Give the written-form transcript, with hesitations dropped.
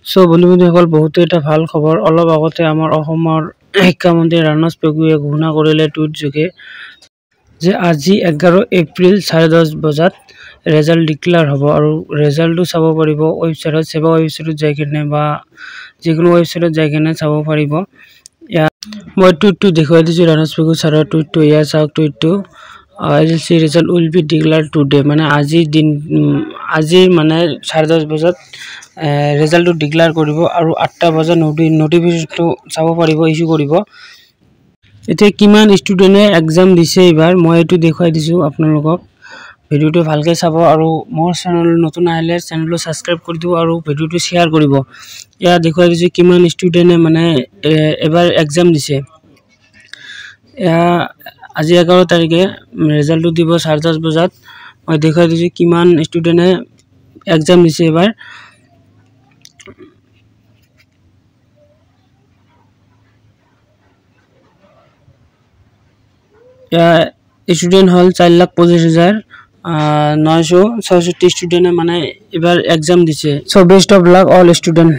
So বন্ধুসকল বহুতো এটা ভাল খবৰ অলপ আগতে আমাৰ অসমৰ শিক্ষামন্ত্ৰী ৰাণাজ পেগুৱে ঘোষণা কৰিলে টুইট যোগে যে আজি 11 এপ্ৰিল 10:30 বজাত ৰেজাল্ট ডিক্লেয়াৰ হ'ব আৰু ৰেজাল্টটো চাব পাৰিব ওয়েবসাইটত সেৱা ওয়েবসাইটত যাই কিনে বা যিকোনো ওয়েবসাইটত যাই কিনে চাব পাৰিব। মই টুইটটো দেখুৱাই দিছো ৰাণাজ পেগু ছাৰৰ টুইটটো ইয়া চাওক টুইটটো ILC result will be declared today মানে আজি মানে 10:30 বজাত রেজাল্টটো ডিক্লেয়ার কৰিব আৰু 8টা বজাত নোটিফিকেশনটো চাব পাৰিব ইস্যু কৰিব। এতিয়া কিমান ষ্টুডেন্টে এক্সাম দিছে এবাৰ মই এটো দেখুৱাই দিছো আপোনালোকক ভিডিওটো ভালকৈ চাব আৰু মোৰ চেনেল নতুন আহিলে চেনেলটো সাবস্ক্ৰাইব কৰি দিও আৰু ভিডিওটো শেয়াৰ কৰিব। ইয়া দেখুৱাই দিছো কিমান ষ্টুডেন্টে মানে এবাৰ এক্সাম দিছে। আজি 11 তাৰিখে ৰেজাল্টটো দিব 10:30 বজাত মই দেখুৱাই দিছো কিমান ষ্টুডেন্টে এক্সাম দিছে এবাৰ। স্টুডেন্ট হল 4,25,966 স্টুডেন্টে মানে এবাৰ এক্সাম দিছে। So best of luck all student.